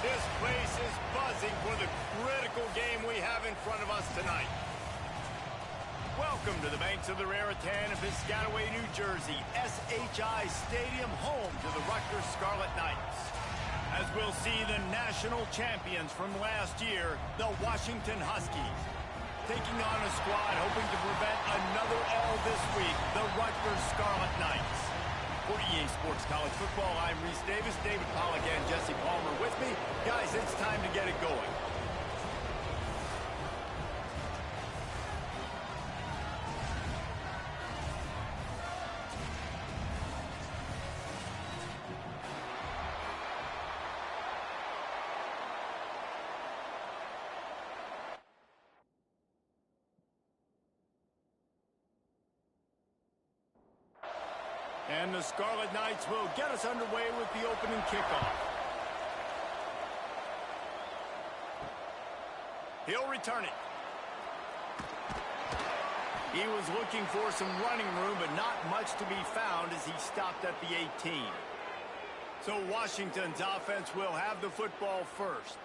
This place is buzzing for the critical game we have in front of us tonight. Welcome to the banks of the Raritan in Piscataway, New Jersey, SHI Stadium, home to the Rutgers Scarlet Knights. As we'll see the national champions from last year, the Washington Huskies, taking on a squad hoping to prevent another L this week, the Rutgers Scarlet Knights. For EA Sports College Football, I'm Reese Davis, David Pollack, and Jesse Palmer with me. Guys, it's time to get it going. And the Scarlet Knights will get us underway with the opening kickoff. He'll return it. He was looking for some running room, but not much to be found as he stopped at the 18. So Washington's offense will have the football first.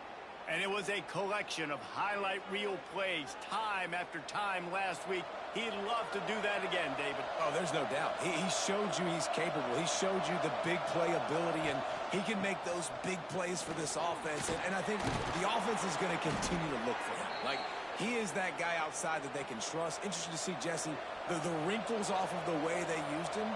And it was a collection of highlight reel plays time after time last week. He'd love to do that again, David. Oh, there's no doubt. He showed you he's capable. He showed you the big play ability, and he can make those big plays for this offense. And I think the offense is going to continue to look for him. Like, he is that guy outside that they can trust. Interesting to see, Jesse, the wrinkles off of the way they used him,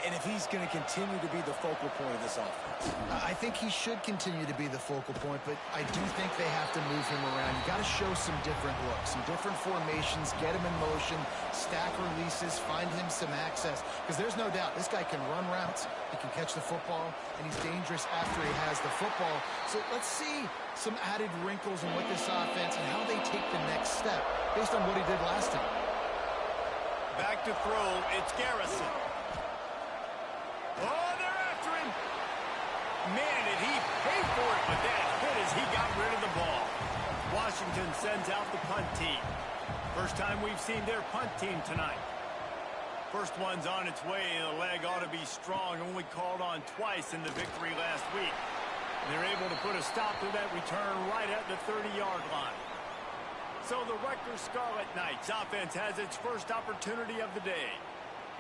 and if he's going to continue to be the focal point of this offense. I think he should continue to be the focal point, but I do think they have to move him around. You got to show some different looks, some different formations, get him in motion, stack releases, find him some access. Because there's no doubt, this guy can run routes, he can catch the football, and he's dangerous after he has the football. So let's see some added wrinkles in what this offense and how they take the next step based on what he did last time. Back to throw, it's Garrison. Oh, they're after him. Man, did he pay for it with that hit as he got rid of the ball. Washington sends out the punt team. First time we've seen their punt team tonight. First one's on its way. The leg ought to be strong. Only called on twice in the victory last week. They're able to put a stop to that return right at the 30-yard line. So the Rutgers Scarlet Knights offense has its first opportunity of the day.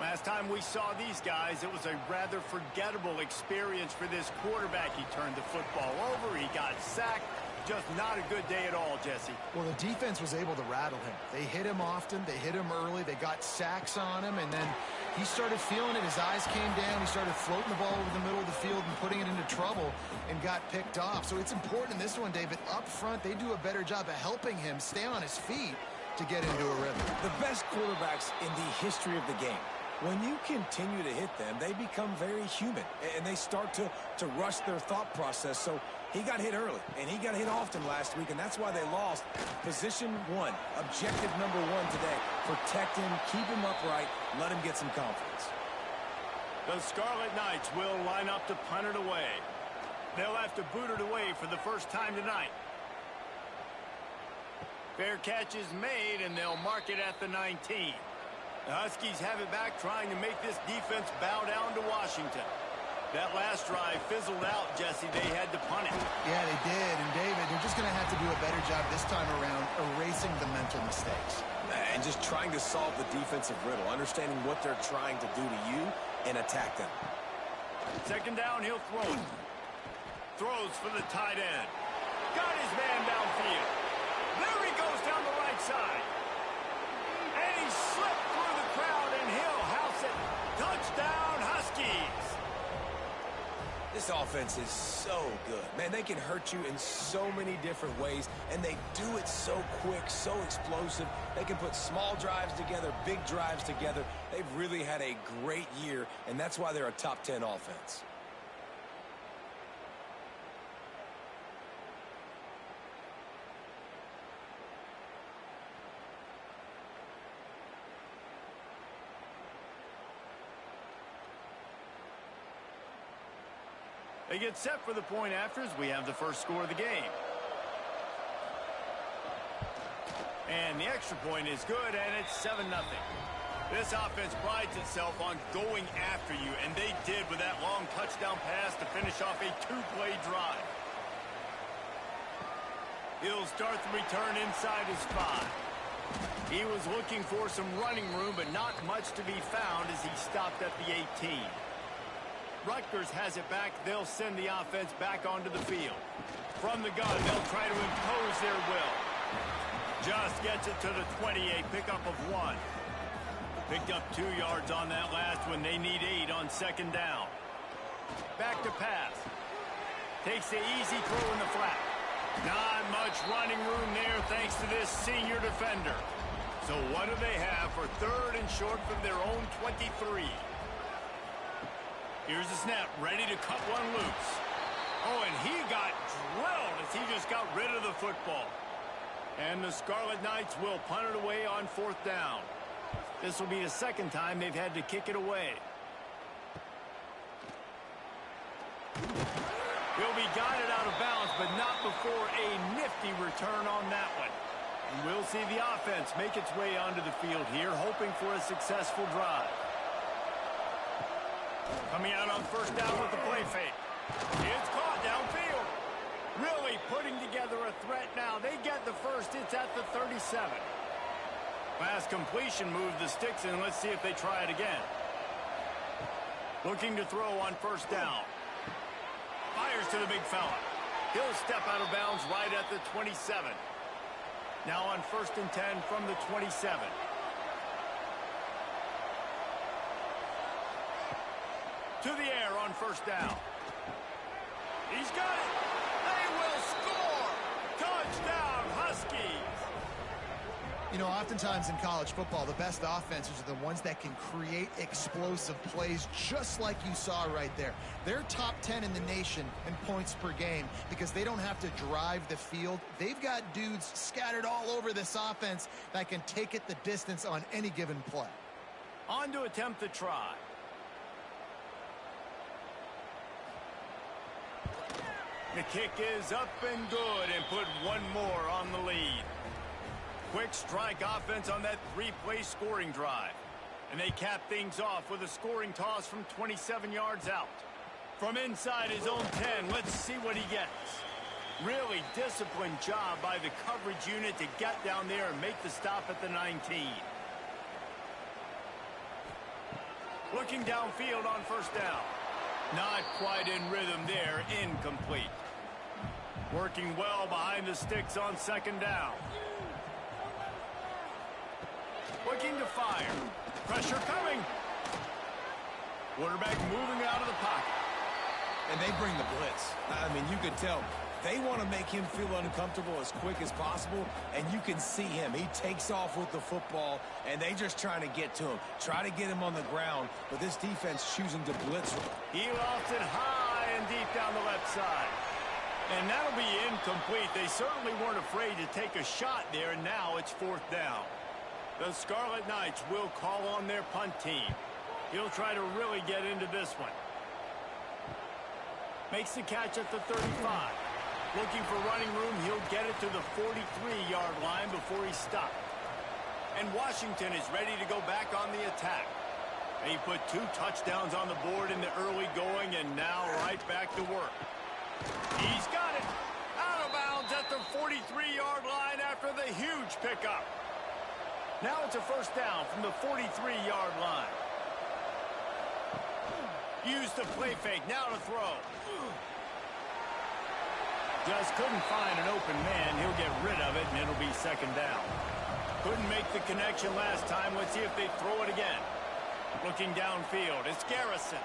Last time we saw these guys, it was a rather forgettable experience for this quarterback. He turned the football over, he got sacked. Just not a good day at all, Jesse. Well, the defense was able to rattle him. They hit him often, they hit him early, they got sacks on him, and then he started feeling it. His eyes came down, he started floating the ball over the middle of the field and putting it into trouble and got picked off. So it's important in this one, David, up front, they do a better job of helping him stay on his feet to get into a rhythm. The best quarterbacks in the history of the game, when you continue to hit them, they become very human, and they start to rush their thought process. So he got hit early, and he got hit often last week, and that's why they lost. Position one, objective number one today. Protect him, keep him upright, let him get some confidence. The Scarlet Knights will line up to punt it away. They'll have to boot it away for the first time tonight. Fair catch is made, and they'll mark it at the 19. The Huskies have it back, trying to make this defense bow down to Washington. That last drive fizzled out, Jesse. They had to punt it. Yeah, they did. And, David, they're just going to have to do a better job this time around erasing the mental mistakes. And just trying to solve the defensive riddle, understanding what they're trying to do to you and attack them. Second down, he'll throw it. Throws for the tight end. Got his man downfield. There he goes down the right side. And he slipped through the crowd, and he'll house it. Touchdown, Huskies. This offense is so good. Man, they can hurt you in so many different ways, and they do it so quick, so explosive. They can put small drives together, big drives together. They've really had a great year, and that's why they're a top 10 offense. They get set for the point after as we have the first score of the game. And the extra point is good, and it's 7-0. This offense prides itself on going after you, and they did with that long touchdown pass to finish off a two-play drive. He'll start the return inside his 5. He was looking for some running room, but not much to be found as he stopped at the 18. Rutgers has it back. They'll send the offense back onto the field. From the gun, they'll try to impose their will. Just gets it to the 28, pickup of 1. Picked up 2 yards on that last one. They need 8 on second down. Back to pass. Takes the easy throw in the flat. Not much running room there thanks to this senior defender. So what do they have for 3rd and short from their own 23? Here's the snap, ready to cut one loose. Oh, and he got drilled as he just got rid of the football. And the Scarlet Knights will punt it away on 4th down. This will be the 2nd time they've had to kick it away. He'll be guided out of bounds, but not before a nifty return on that one. And we'll see the offense make its way onto the field here, hoping for a successful drive. Coming out on 1st down with the play fake. It's caught downfield. Really putting together a threat now. They get the first. It's at the 37. Last completion moved the sticks in. Let's see if they try it again. Looking to throw on 1st down. Fires to the big fella. He'll step out of bounds right at the 27. Now on 1st and 10 from the 27. To the air on 1st down. He's got it. They will score. Touchdown, Huskies. You know, oftentimes in college football, the best offenses are the ones that can create explosive plays, just like you saw right there. They're top 10 in the nation in points per game because they don't have to drive the field. They've got dudes scattered all over this offense that can take it the distance on any given play. On to attempt the try. The kick is up and good and put one more on the lead. Quick strike offense on that 3-play scoring drive. And they cap things off with a scoring toss from 27 yards out. From inside his own 10, let's see what he gets. Really disciplined job by the coverage unit to get down there and make the stop at the 19. Looking downfield on 1st down. Not quite in rhythm there, incomplete. Working well behind the sticks on 2nd down. Looking to fire. Pressure coming. Quarterback moving out of the pocket. And they bring the blitz. I mean, you could tell they want to make him feel uncomfortable as quick as possible, and you can see him. He takes off with the football, and they just trying to get to him, try to get him on the ground, but this defense choosing to blitz. He lost it high and deep down the left side. And that'll be incomplete. They certainly weren't afraid to take a shot there, and now it's 4th down. The Scarlet Knights will call on their punt team. He'll try to really get into this one. Makes the catch at the 35. Looking for running room, he'll get it to the 43-yard line before he stopped. And Washington is ready to go back on the attack. They put 2 touchdowns on the board in the early going, and now right back to work. He's got it. Out of bounds at the 43-yard line after the huge pickup. Now it's a 1st down from the 43-yard line. Use the play fake. Now to throw. Just couldn't find an open man. He'll get rid of it, and it'll be 2nd down. Couldn't make the connection last time. Let's see if they throw it again. Looking downfield. It's Garrison.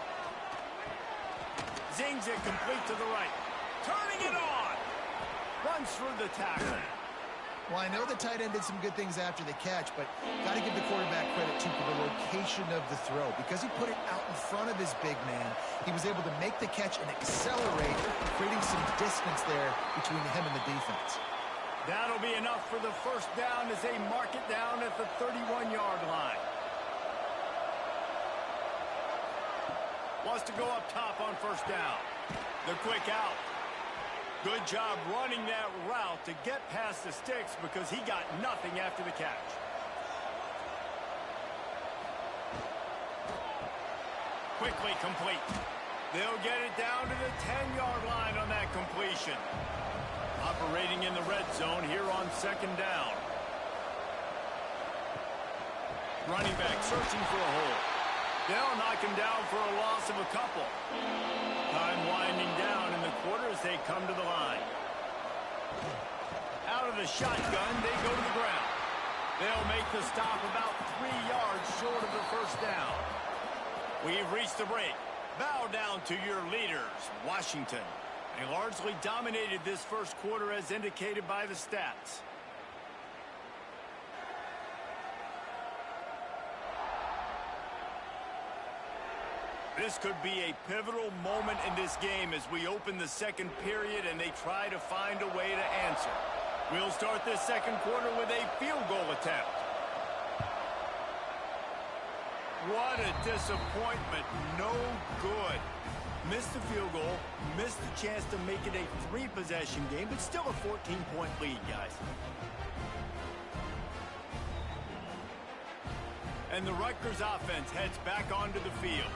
Zings it complete to the right. Turning it on. Runs through the tackle. Well, I know the tight end did some good things after the catch, but got to give the quarterback credit, too, for the location of the throw. Because he put it out in front of his big man, he was able to make the catch and accelerate, creating some distance there between him and the defense. That'll be enough for the 1st down as they mark it down at the 31-yard line. Wants to go up top on 1st down. The quick out. Good job running that route to get past the sticks because he got nothing after the catch. Quickly complete. They'll get it down to the 10-yard line on that completion. Operating in the red zone here on second down. Running back searching for a hole. They'll knock him down for a loss of a couple. Time winding down in the quarter as they come to the line. Out of the shotgun, they go to the ground. They'll make the stop about 3 yards short of the first down. We've reached the break. Bow down to your leaders, Washington. They largely dominated this first quarter as indicated by the stats. This could be a pivotal moment in this game as we open the second period and they try to find a way to answer. We'll start this second quarter with a field goal attempt. What a disappointment. No good. Missed the field goal, missed the chance to make it a 3-possession game, but still a 14-point lead, guys. And the Rutgers offense heads back onto the field.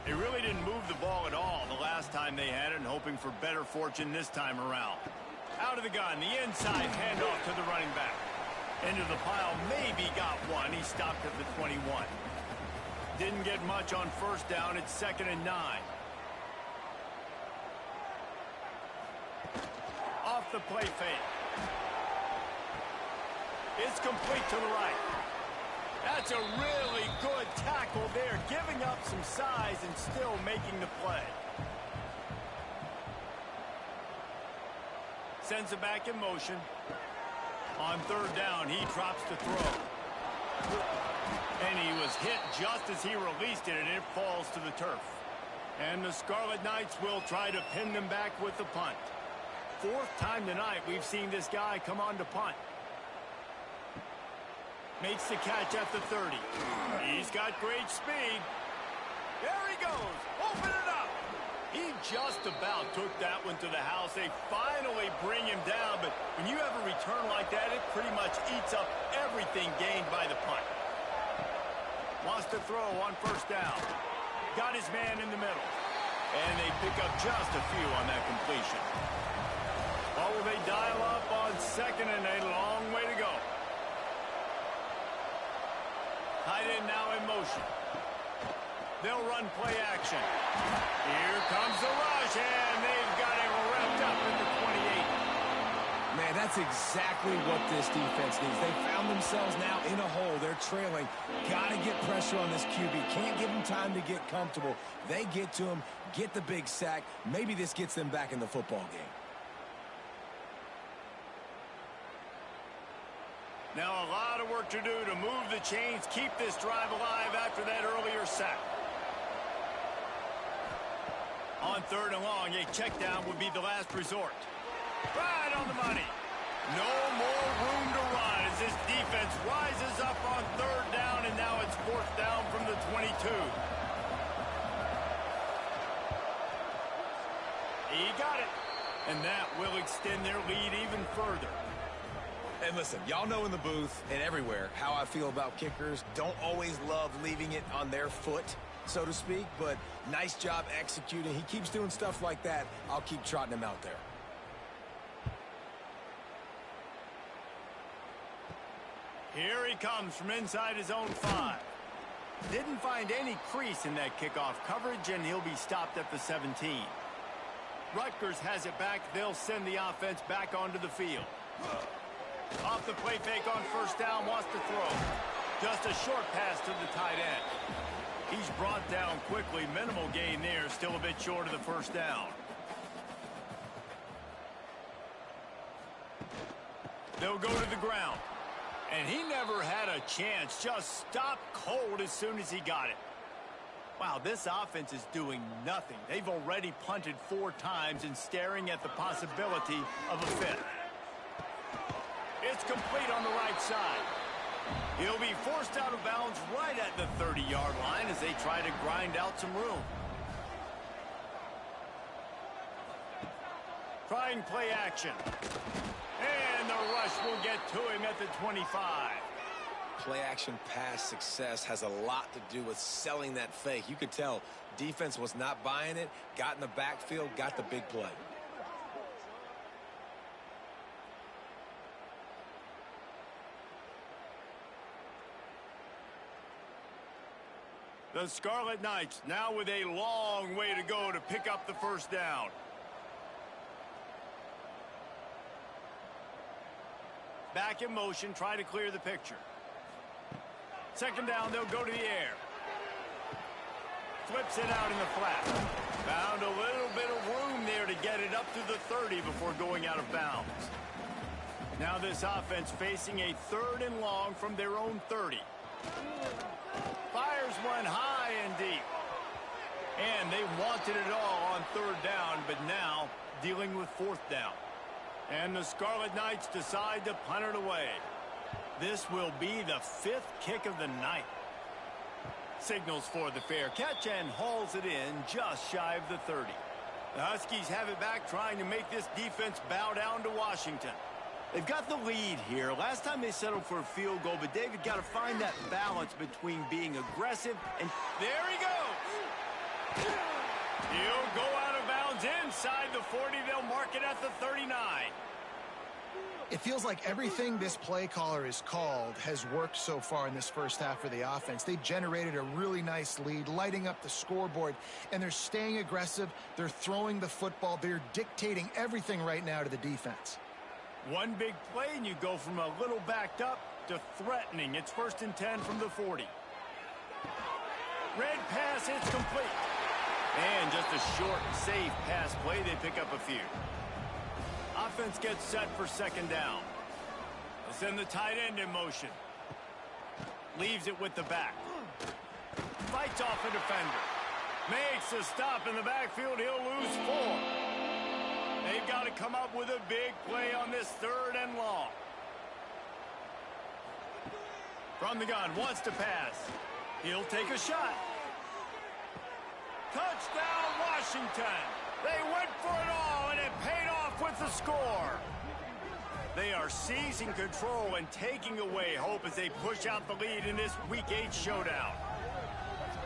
They really didn't move the ball at all the last time they had it, and hoping for better fortune this time around. Out of the gun, the inside handoff to the running back. Into the pile, maybe got one. He stopped at the 21. Didn't get much on first down. It's 2nd and 9. Off the play fake. It's complete to the right. That's a really good tackle there, giving up some size and still making the play. Sends it back in motion. On third down, he drops to throw. And he was hit just as he released it, and it falls to the turf. And the Scarlet Knights will try to pin them back with the punt. 4th time tonight we've seen this guy come on to punt. Makes the catch at the 30. He's got great speed. There he goes. Open it up. He just about took that one to the house. They finally bring him down, but when you have a return like that, it pretty much eats up everything gained by the punt. Wants to throw on first down. Got his man in the middle. And they pick up just a few on that completion. What will they dial up on 2nd and a long way to go? Tight end now in motion. They'll run play action. Here comes the rush, and they've got him wrapped up in the 28. Man, that's exactly what this defense needs. They found themselves now in a hole. They're trailing. Got to get pressure on this QB. Can't give him time to get comfortable. They get to him, get the big sack. Maybe this gets them back in the football game. Now a lot of work to do to move the chains, keep this drive alive after that earlier sack. On third and long, a check down would be the last resort. Right on the money. No more room to run as this defense rises up on third down, and now it's 4th down from the 22. He got it. And that will extend their lead even further. And listen, y'all know in the booth and everywhere how I feel about kickers. Don't always love leaving it on their foot, so to speak, but nice job executing. He keeps doing stuff like that. I'll keep trotting him out there. Here he comes from inside his own 5. Didn't find any crease in that kickoff coverage, and he'll be stopped at the 17. Rutgers has it back. They'll send the offense back onto the field. Off the play fake on first down, wants to throw. Just a short pass to the tight end. He's brought down quickly. Minimal gain there, still a bit short of the first down. They'll go to the ground. And he never had a chance. Just stopped cold as soon as he got it. Wow, this offense is doing nothing. They've already punted 4 times and staring at the possibility of a 5th. It's complete on the right side. He'll be forced out of bounds right at the 30-yard line as they try to grind out some room. Trying play action. And the rush will get to him at the 25. Play action pass success has a lot to do with selling that fake. You could tell defense was not buying it, got in the backfield, got the big play. The Scarlet Knights now with a long way to go to pick up the first down. Back in motion, try to clear the picture. Second down, they'll go to the air. Flips it out in the flat. Found a little bit of room there to get it up to the 30 before going out of bounds. Now this offense facing a 3rd and long from their own 30. Fires one high and deep. And they wanted it all on 3rd down, but now dealing with 4th down. And the Scarlet Knights decide to punt it away. This will be the 5th kick of the night. Signals for the fair catch and hauls it in just shy of the 30. The Huskies have it back, trying to make this defense bow down to Washington. They've got the lead here. Last time they settled for a field goal, but David got to find that balance between being aggressive and... There he goes! He'll go out of bounds inside the 40. They'll mark it at the 39. It feels like everything this play caller has called has worked so far in this first half for the offense. They generated a really nice lead, lighting up the scoreboard, and they're staying aggressive. They're throwing the football. They're dictating everything right now to the defense. One big play, and you go from a little backed up to threatening. It's 1st and 10 from the 40. Red pass, it's complete. And just a short, safe pass play. They pick up a few. Offense gets set for 2nd down. They'll send the tight end in motion. Leaves it with the back. Fights off a defender. Makes a stop in the backfield. He'll lose 4. They've got to come up with a big play on this 3rd and long. From the gun, wants to pass. He'll take a shot. Touchdown, Washington! They went for it all, and it paid off with the score. They are seizing control and taking away hope as they push out the lead in this Week 8 showdown.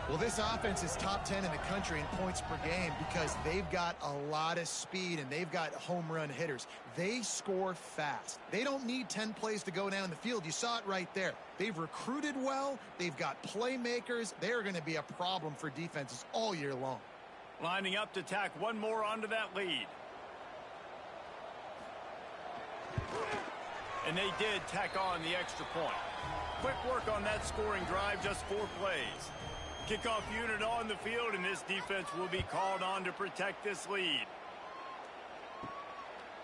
Well, this offense is top 10 in the country in points per game because they've got a lot of speed and they've got home run hitters. They score fast. They don't need 10 plays to go down the field. You saw it right there. They've recruited well. They've got playmakers. They're going to be a problem for defenses all year long. Lining up to tack one more onto that lead. And they did tack on the extra point. Quick work on that scoring drive, just 4 plays. Kickoff unit on the field, and this defense will be called on to protect this lead.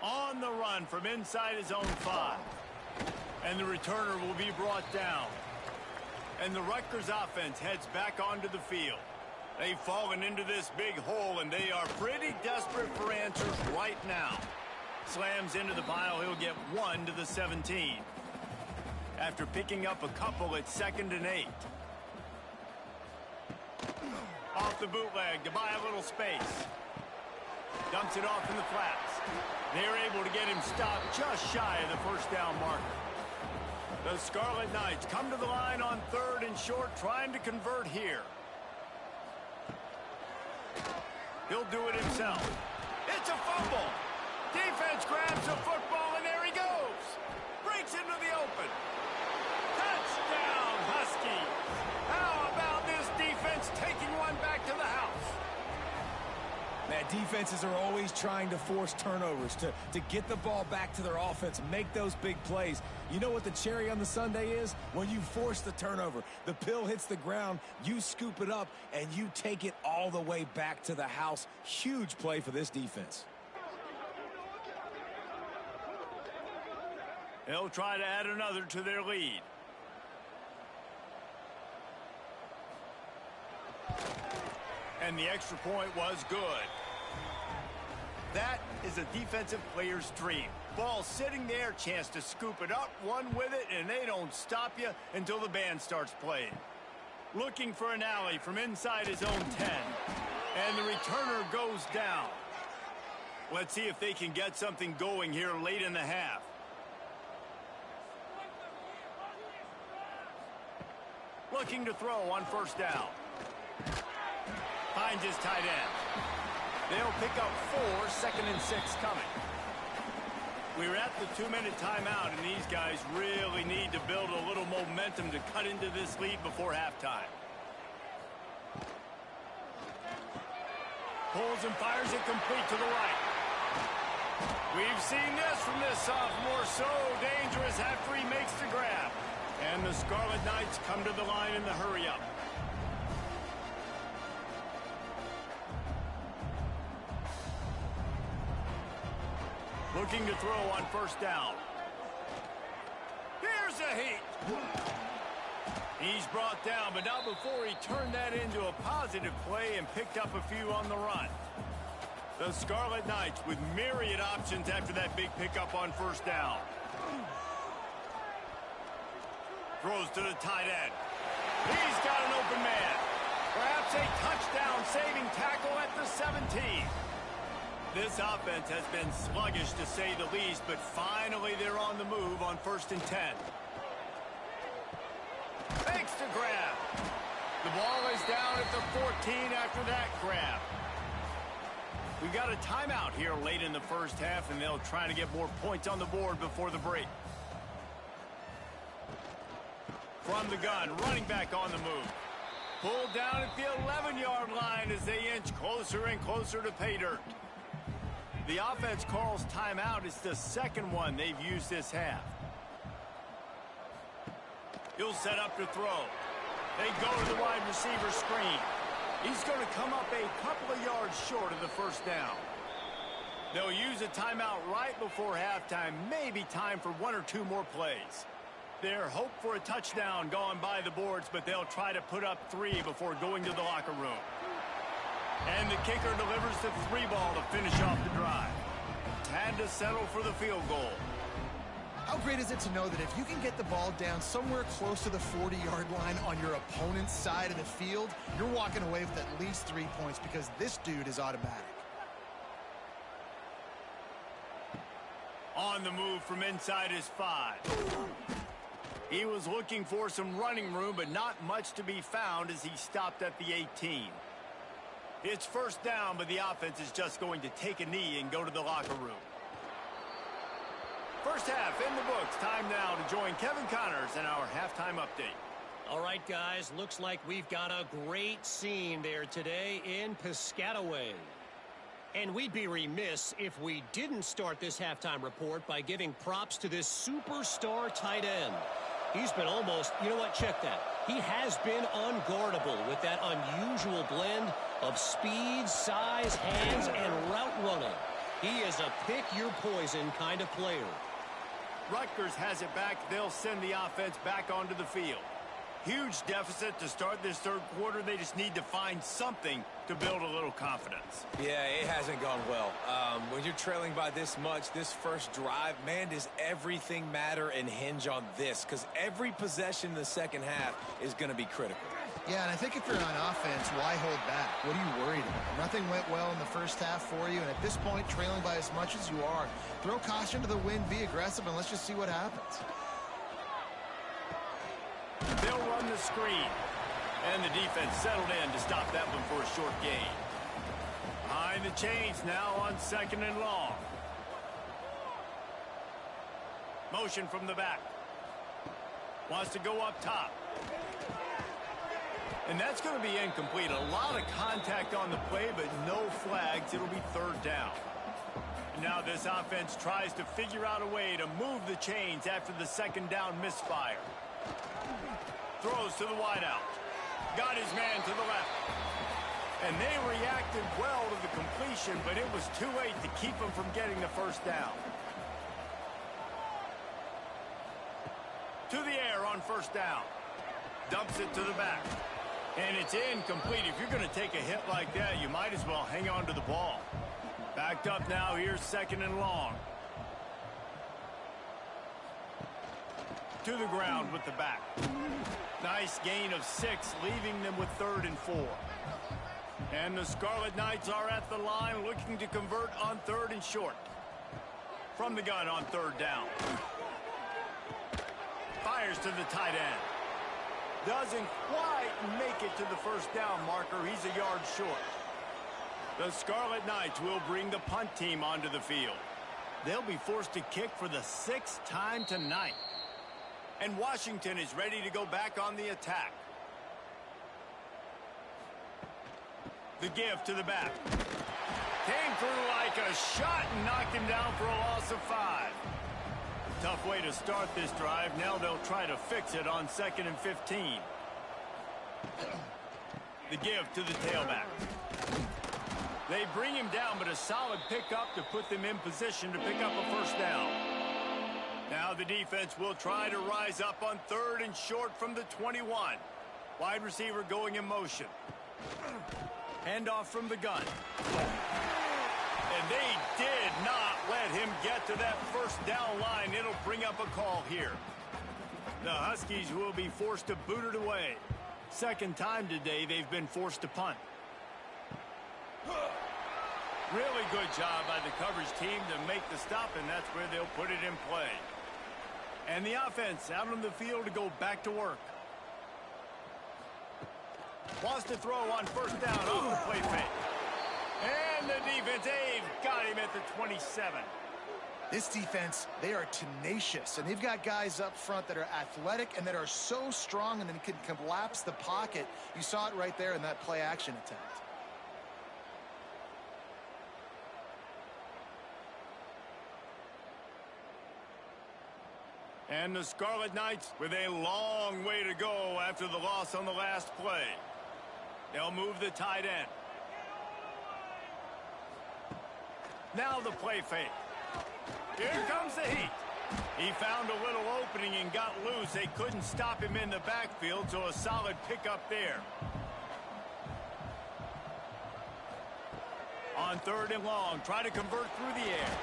On the run from inside his own 5. And the returner will be brought down. And the Rutgers offense heads back onto the field. They've fallen into this big hole, and they are pretty desperate for answers right now. Slams into the pile. He'll get 1 to the 17. After picking up a couple, it's 2nd and 8. Off the bootleg to buy a little space. Dumps it off in the flats. They're able to get him stopped just shy of the 1st down marker. The Scarlet Knights come to the line on 3rd and short, trying to convert here. He'll do it himself. It's a fumble. Defense grabs the football, and there he goes. Breaks into the open. Touchdown, Huskies. How about this defense taking one back to the house? Man, defenses are always trying to force turnovers to get the ball back to their offense and make those big plays. You know what the cherry on the sundae is? When you force the turnover, the pill hits the ground, you scoop it up, and you take it all the way back to the house. Huge play for this defense. They'll try to add another to their lead. And the extra point was good. That is a defensive player's dream. Ball sitting there, chance to scoop it up, one with it, and they don't stop you until the band starts playing. Looking for an alley from inside his own 10. And the returner goes down. Let's see if they can get something going here late in the half. Looking to throw on 1st down. Finds his tight end. They'll pick up 4, 2nd and 6 coming. We're at the 2-minute timeout, and these guys really need to build a little momentum to cut into this lead before halftime. Pulls and fires it complete to the right. We've seen this from this sophomore, so dangerous after he makes the grab. And the Scarlet Knights come to the line in the hurry-up. Looking to throw on first down. Here's a heat. He's brought down, but not before he turned that into a positive play and picked up a few on the run. The Scarlet Knights with myriad options after that big pickup on first down. Throws to the tight end. He's got an open man. Perhaps a touchdown-saving tackle at the 17. This offense has been sluggish to say the least, but finally they're on the move on 1st and 10. Makes the grab. The ball is down at the 14 after that grab. We've got a timeout here late in the first half, and they'll try to get more points on the board before the break. From the gun, running back on the move. Pulled down at the 11-yard line as they inch closer and closer to pay dirt. The offense calls timeout. It's the second one they've used this half. He'll set up to throw. They go to the wide receiver screen. He's going to come up a couple of yards short of the first down. They'll use a timeout right before halftime. Maybe time for one or two more plays. Their hope for a touchdown gone by the boards, but they'll try to put up 3 before going to the locker room. And the kicker delivers the 3 ball to finish off the drive. Had to settle for the field goal. How great is it to know that if you can get the ball down somewhere close to the 40-yard line on your opponent's side of the field, you're walking away with at least 3 points because this dude is automatic. On the move from inside his 5. He was looking for some running room, but not much to be found as he stopped at the 18. It's first down, but the offense is just going to take a knee and go to the locker room. First half in the books. Time now to join Kevin Connors in our halftime update. All right, guys, looks like we've got a great scene there today in Piscataway. And we'd be remiss if we didn't start this halftime report by giving props to this superstar tight end. He's been almost, you know what, check that. He has been unguardable with that unusual blend of speed, size, hands, and route running. He is a pick-your-poison kind of player. Rutgers has it back. They'll send the offense back onto the field. Huge deficit to start this third quarter. They just need to find something to build a little confidence. Yeah, it hasn't gone well. When you're trailing by this much, this first drive, man, does everything matter and hinge on this? Because every possession in the second half is going to be critical. Yeah, and I think if you're on offense, why hold back? What are you worried about? Nothing went well in the first half for you, and at this point, trailing by as much as you are, throw caution to the wind, be aggressive, and let's just see what happens. They'll run the screen, and the defense settled in to stop that one for a short gain. Behind the chains now on 2nd and long. Motion from the back. Wants to go up top. And that's going to be incomplete. A lot of contact on the play, but no flags. It'll be 3rd down. Now this offense tries to figure out a way to move the chains after the 2nd down misfire. Throws to the wideout. Got his man to the left. And they reacted well to the completion, but it was too late to keep him from getting the first down. To the air on first down. Dumps it to the back. And it's incomplete. If you're going to take a hit like that, you might as well hang on to the ball. Backed up now. Here's 2nd and long. To the ground with the back. Nice gain of 6, leaving them with 3rd and 4. And the Scarlet Knights are at the line looking to convert on 3rd and short. From the gun on 3rd down. Fires to the tight end. Doesn't quite make it to the first down marker. He's a yard short. The Scarlet Knights will bring the punt team onto the field. They'll be forced to kick for the 6th time tonight. And Washington is ready to go back on the attack. The give to the back. Came through like a shot and knocked him down for a loss of 5. Tough way to start this drive. Now they'll try to fix it on 2nd and 15. The give to the tailback. They bring him down, but a solid pickup to put them in position to pick up a first down. Now the defense will try to rise up on 3rd and short from the 21. Wide receiver going in motion. Handoff from the gun. And they did not let him get to that first down line. It'll bring up a call here. The Huskies will be forced to boot it away. Second time today they've been forced to punt. Really good job by the coverage team to make the stop, and that's where they'll put it in play. And the offense out on the field to go back to work. Wants to throw on first down off the play fake. And the defense, they've got him at the 27. This defense, they are tenacious, and they've got guys up front that are athletic and that are so strong and then can collapse the pocket. You saw it right there in that play action attempt. And the Scarlet Knights with a long way to go after the loss on the last play. They'll move the tight end. Now the play fake. Here comes the heat. He found a little opening and got loose. They couldn't stop him in the backfield, so a solid pickup there. On 3rd and long, try to convert through the air.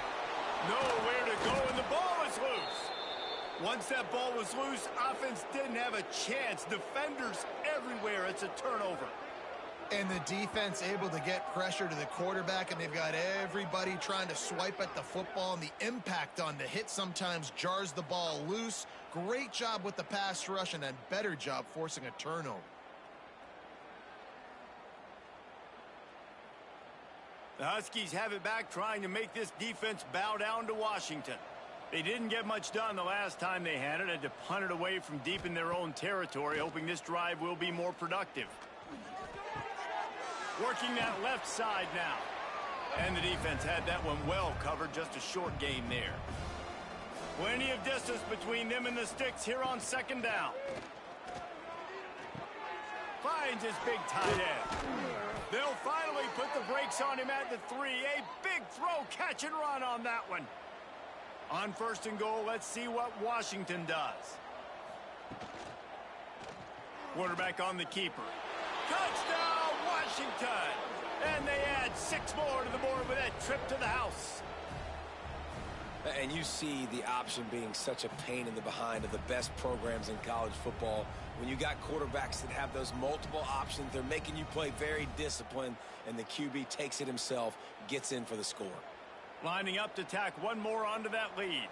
Nowhere to go, and the ball is loose. Once that ball was loose, offense didn't have a chance. Defenders everywhere. It's a turnover. And the defense able to get pressure to the quarterback, and they've got everybody trying to swipe at the football, and the impact on the hit sometimes jars the ball loose. Great job with the pass rush, and then better job forcing a turnover. The Huskies have it back, trying to make this defense bow down to Washington. They didn't get much done the last time they had to punt it away from deep in their own territory, hoping this drive will be more productive. Working that left side now. And the defense had that one well covered, just a short gain there. Plenty of distance between them and the sticks here on 2nd down. Finds his big tight end. They'll finally put the brakes on him at the 3. A big throw, catch and run on that one. On 1st and goal, let's see what Washington does. Quarterback on the keeper. Touchdown, Washington! And they add 6 more to the board with that trip to the house. And you see the option being such a pain in the behind of the best programs in college football. When you got quarterbacks that have those multiple options, they're making you play very disciplined, and the QB takes it himself, gets in for the score. Lining up to tack one more onto that lead.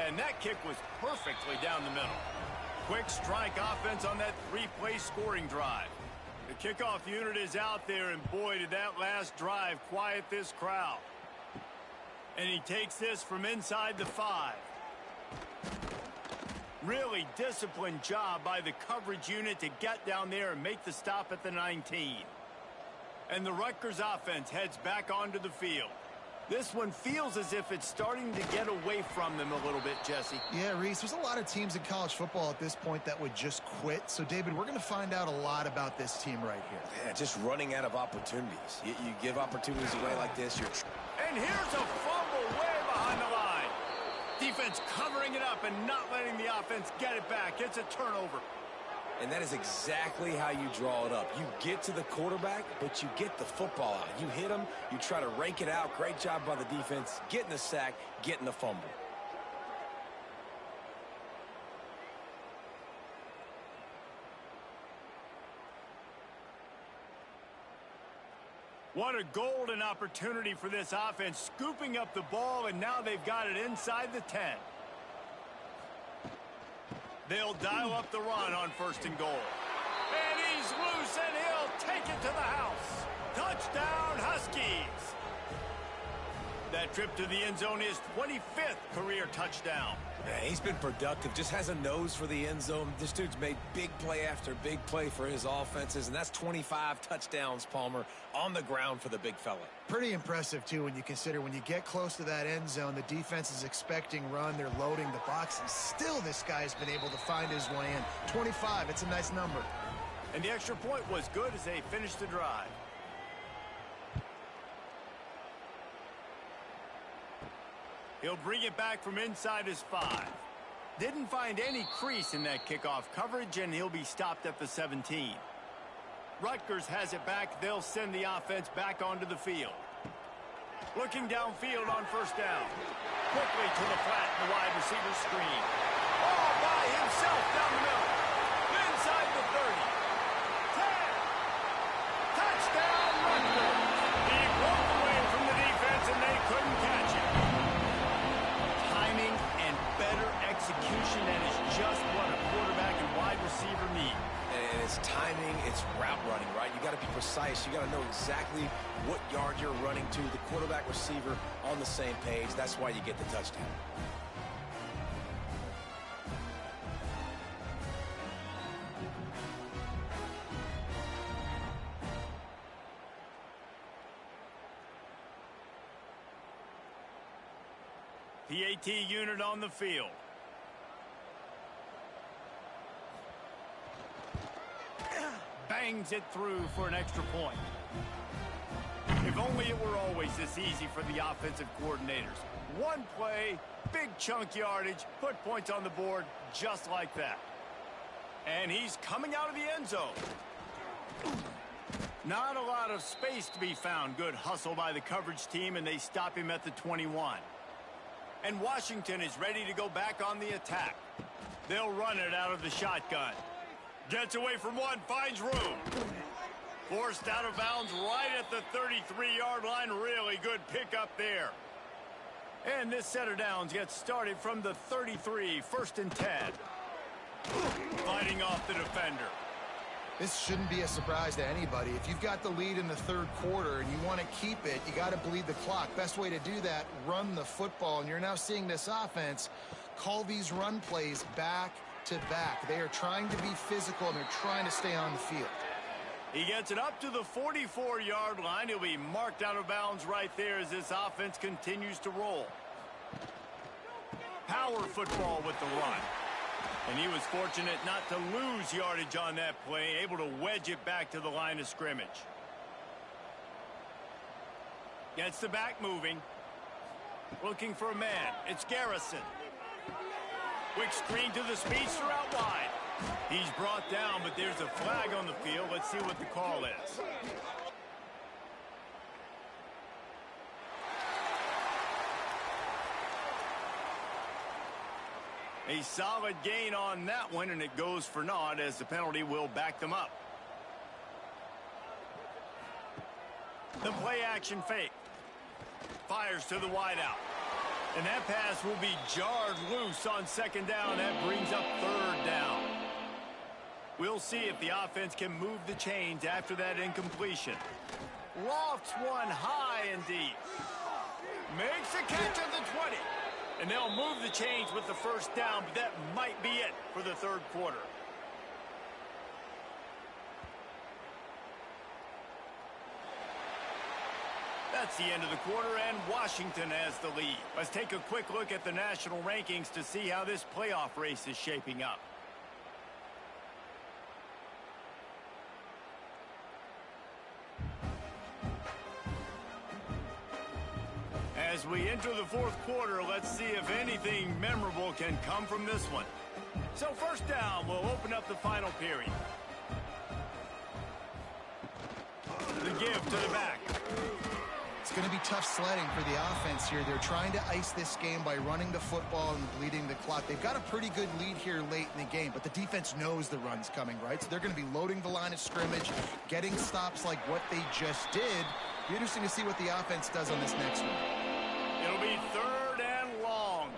And that kick was perfectly down the middle. Quick strike offense on that 3-play scoring drive. The kickoff unit is out there, and boy, did that last drive quiet this crowd. And he takes this from inside the 5. Really disciplined job by the coverage unit to get down there and make the stop at the 19. And the Rutgers offense heads back onto the field. This one feels as if it's starting to get away from them a little bit, Jesse. Yeah, Reese, there's a lot of teams in college football at this point that would just quit. So, David, we're going to find out a lot about this team right here. Yeah, just running out of opportunities. You give opportunities away like this, you're... And here's a fumble way behind the line. Defense covering it up and not letting the offense get it back. It's a turnover. And that is exactly how you draw it up. You get to the quarterback, but you get the football out. You hit him, you try to rake it out. Great job by the defense, getting the sack, getting the fumble. What a golden opportunity for this offense, scooping up the ball, and now they've got it inside the 10. They'll dial up the run on 1st and goal. And he's loose, and he'll take it to the house. Touchdown, Huskies. That trip to the end zone is 25th career touchdown. Yeah, he's been productive, just has a nose for the end zone. This dude's made big play after big play for his offenses, and that's 25 touchdowns, Palmer, on the ground for the big fella. Pretty impressive, too, when you consider when you get close to that end zone, the defense is expecting run, they're loading the box, and still this guy's been able to find his way in. 25, it's a nice number. And the extra point was good as they finished the drive. He'll bring it back from inside his 5. Didn't find any crease in that kickoff coverage, and he'll be stopped at the 17. Rutgers has it back. They'll send the offense back onto the field. Looking downfield on first down. Quickly to the flat, the wide receiver screen. All by himself down the middle. Inside the 30. 10. Touchdown, Rutgers. He broke away from the defense, and they couldn't catch him. Timing and better execution, that is just what a quarterback and wide receiver need. And it's timing, it's route running, right? You got to be precise. You got to know exactly what yard you're running to. The quarterback receiver on the same page. That's why you get the touchdown. PAT unit on the field. Bangs it through for an extra point. If only it were always this easy for the offensive coordinators. One play, big chunk yardage, put points on the board just like that. And he's coming out of the end zone. Not a lot of space to be found. Good hustle by the coverage team, and they stop him at the 21. And Washington is ready to go back on the attack. They'll run it out of the shotgun. Gets away from one, finds room. Forced out of bounds right at the 33-yard line. Really good pickup there. And this set of downs gets started from the 33, 1st and 10. Fighting off the defender. This shouldn't be a surprise to anybody. If you've got the lead in the third quarter and you want to keep it, you got to bleed the clock. Best way to do that, run the football. And you're now seeing this offense call these run plays back to back. They are trying to be physical, and they're trying to stay on the field. He gets it up to the 44-yard line. He'll be marked out of bounds right there as this offense continues to roll. Power football with the run. And he was fortunate not to lose yardage on that play, able to wedge it back to the line of scrimmage. Gets the back moving. Looking for a man. It's Garrison. Quick screen to the speedster out wide. He's brought down, but there's a flag on the field. Let's see what the call is. A solid gain on that one, and it goes for naught as the penalty will back them up. The play action fake. Fires to the wideout. And that pass will be jarred loose on 2nd down. That brings up 3rd down. We'll see if the offense can move the chains after that incompletion. Lofts one high and deep. Makes a catch at the 20. And they'll move the chains with the 1st down, but that might be it for the 3rd quarter. That's the end of the quarter, and Washington has the lead. Let's take a quick look at the national rankings to see how this playoff race is shaping up. As we enter the 4th quarter, let's see if anything memorable can come from this one. So 1st down will open up the final period. The give to the back. It's going to be tough sledding for the offense here. They're trying to ice this game by running the football and bleeding the clock. They've got a pretty good lead here late in the game, but the defense knows the run's coming, right? So they're going to be loading the line of scrimmage, getting stops like what they just did. Be interesting to see what the offense does on this next one. It'll be 3rd and long.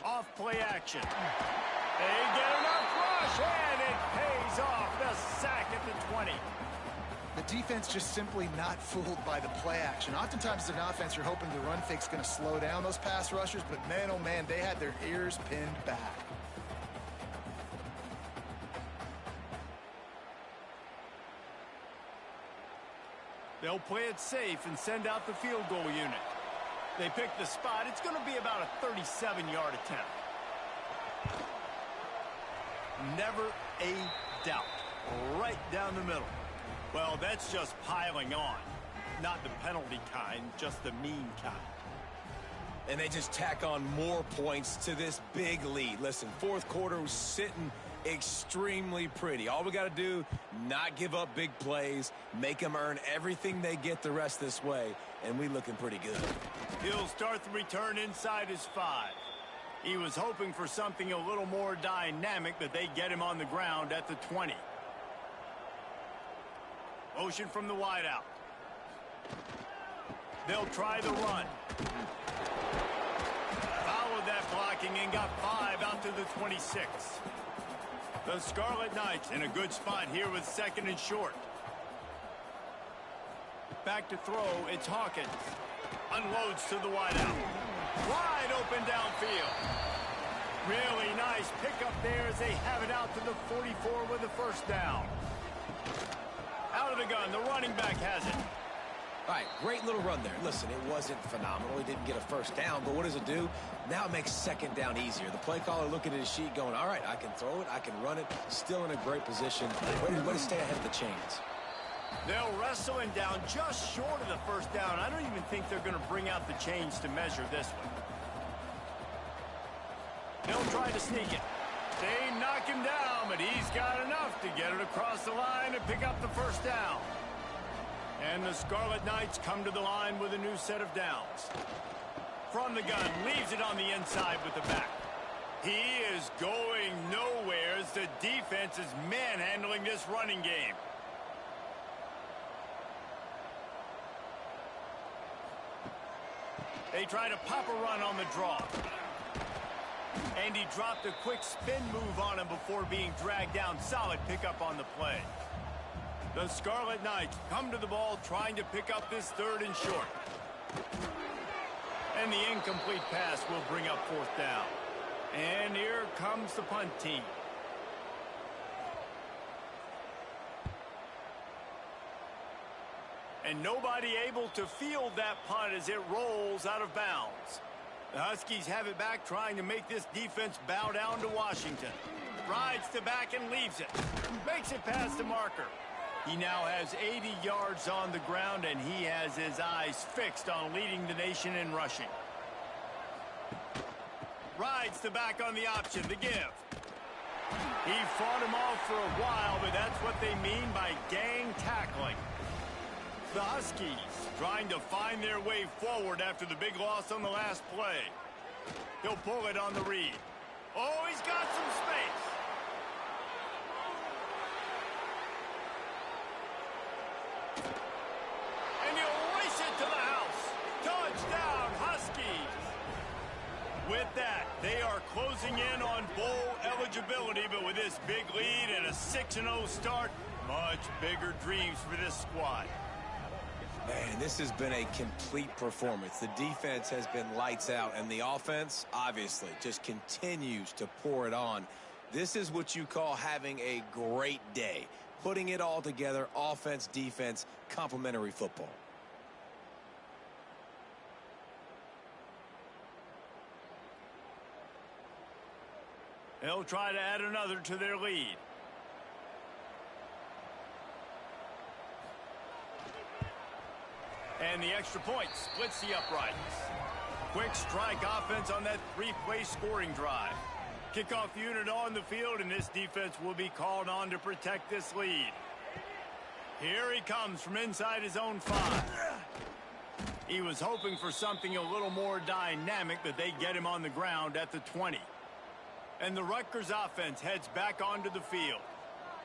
Off play action. They get enough rush, and it pays off. The sack at the 20. The defense just simply not fooled by the play action. Oftentimes as an offense, you're hoping the run fake's going to slow down those pass rushers, but man, oh man, they had their ears pinned back. They'll play it safe and send out the field goal unit. They pick the spot. It's going to be about a 37-yard attempt. Never a doubt. Right down the middle. Well, that's just piling on. Not the penalty kind, just the mean kind. And they just tack on more points to this big lead. Listen, fourth quarter was sitting extremely pretty. All we got to do, not give up big plays, make them earn everything they get the rest this way, and we looking pretty good. He'll start the return inside his 5. He was hoping for something a little more dynamic, but they get him on the ground at the 20. Motion from the wideout. They'll try the run. Followed that blocking and got 5 out to the 26. The Scarlet Knights in a good spot here with 2nd and short. Back to throw, it's Hawkins. Unloads to the wideout. Wide open downfield. Really nice pickup there as they have it out to the 44 with a first down. Out of the gun, the running back has it. All right, great little run there. Listen, it wasn't phenomenal. He didn't get a first down, but what does it do? Now it makes 2nd down easier. The play caller looking at his sheet going, all right, I can throw it, I can run it, still in a great position. Way to stay ahead of the chains. They'll wrestle him down just short of the first down. I don't even think they're going to bring out the chains to measure this one. They'll try to sneak it. They knock him down, but he's got enough to get it across the line and pick up the first down. And the Scarlet Knights come to the line with a new set of downs. From the gun, leaves it on the inside with the back. He is going nowhere as the defense is manhandling this running game. They try to pop a run on the draw. And he dropped a quick spin move on him before being dragged down. Solid pickup on the play. The Scarlet Knights come to the ball trying to pick up this 3rd and short. And the incomplete pass will bring up 4th down. And here comes the punt team. And nobody able to field that punt as it rolls out of bounds. The Huskies have it back, trying to make this defense bow down to Washington. Rides to back and leaves it. Makes it past the marker. He now has 80 yards on the ground, and he has his eyes fixed on leading the nation in rushing. Rides to back on the option, the give. He fought him off for a while, but that's what they mean by gang tackling. The Huskies trying to find their way forward after the big loss on the last play. He'll pull it on the read. Oh, he's got some space. And he'll race it to the house. Touchdown, Huskies. With that, they are closing in on bowl eligibility, but with this big lead and a 6-0 start, much bigger dreams for this squad. Man, this has been a complete performance. The defense has been lights out, and the offense, obviously, just continues to pour it on. This is what you call having a great day. Putting it all together, offense, defense, complementary football. They'll try to add another to their lead. And the extra point splits the uprights. Quick strike offense on that 3-play scoring drive. Kickoff unit on the field, and this defense will be called on to protect this lead. Here he comes from inside his own 5. He was hoping for something a little more dynamic, but they get him on the ground at the 20. And the Rutgers offense heads back onto the field.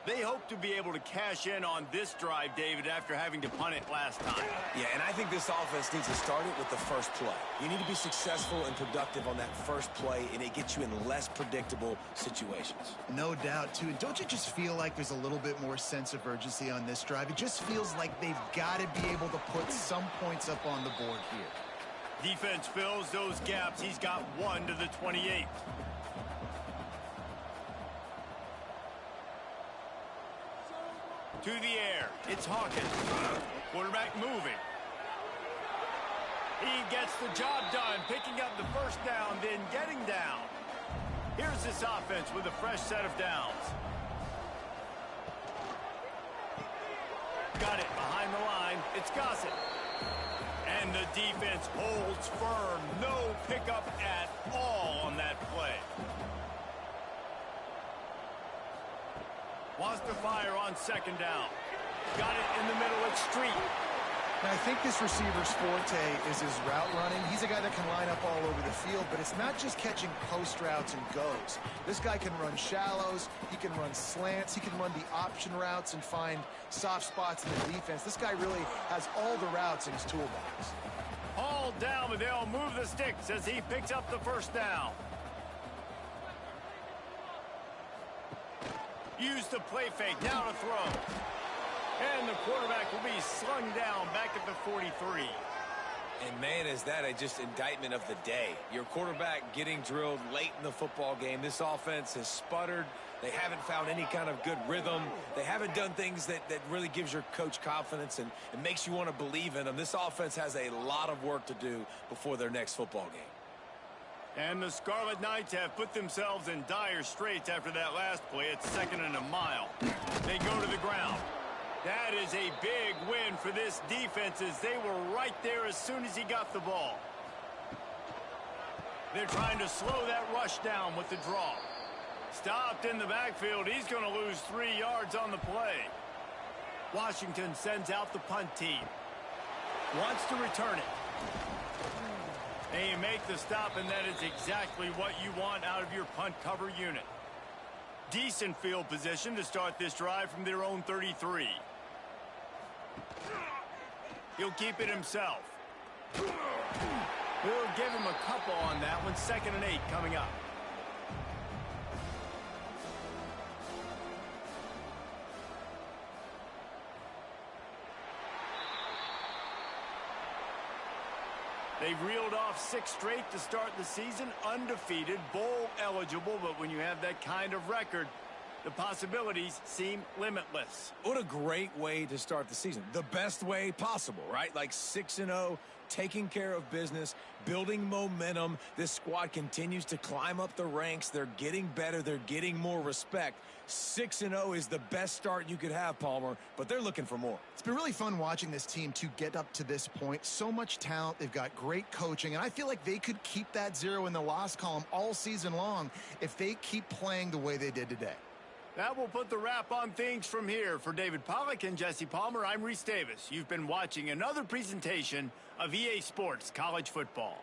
They hope to be able to cash in on this drive, David, after having to punt it last time. Yeah, and I think this offense needs to start it with the first play. You need to be successful and productive on that first play, and it gets you in less predictable situations. No doubt, too. And don't you just feel like there's a little bit more sense of urgency on this drive? It just feels like they've got to be able to put some points up on the board here. Defense fills those gaps. He's got 1 to the 28. To the air. It's Hawkins. Quarterback moving. He gets the job done, picking up the first down, then getting down. Here's this offense with a fresh set of downs. Got it behind the line. It's Gossett. And the defense holds firm. No pickup at all on that play. Wants to fire on second down. Got it in the middle at Street. Now, I think this receiver's forte is his route running. He's a guy that can line up all over the field, but it's not just catching post routes and goes. This guy can run shallows, he can run slants, he can run the option routes and find soft spots in the defense. This guy really has all the routes in his toolbox. All down, but they'll move the sticks as he picks up the first down. Use the play fake, now to throw. And the quarterback will be slung down back at the 43. And, man, is that just indictment of the day. Your quarterback getting drilled late in the football game. This offense has sputtered. They haven't found any kind of good rhythm. They haven't done things that really gives your coach confidence and makes you want to believe in them. This offense has a lot of work to do before their next football game. And the Scarlet Knights have put themselves in dire straits after that last play. It's 2nd and a mile. They go to the ground. That is a big win for this defense as they were right there as soon as he got the ball. They're trying to slow that rush down with the draw. Stopped in the backfield. He's going to lose 3 yards on the play. Washington sends out the punt team. Wants to return it. They make the stop, and that is exactly what you want out of your punt cover unit. Decent field position to start this drive from their own 33. He'll keep it himself. We'll give him a couple on that one. 2nd and 8 coming up. They've reeled off 6 straight to start the season, undefeated, bowl eligible, but when you have that kind of record, the possibilities seem limitless. What a great way to start the season. The best way possible, right? Like 6-0, taking care of business, building momentum. This squad continues to climb up the ranks. They're getting better. They're getting more respect. 6-0 is the best start you could have, Palmer, but they're looking for more. It's been really fun watching this team to get up to this point. So much talent. They've got great coaching, and I feel like they could keep that 0 in the loss column all season long if they keep playing the way they did today. That will put the wrap on things from here. For David Pollack and Jesse Palmer, I'm Reese Davis. You've been watching another presentation of EA Sports College Football.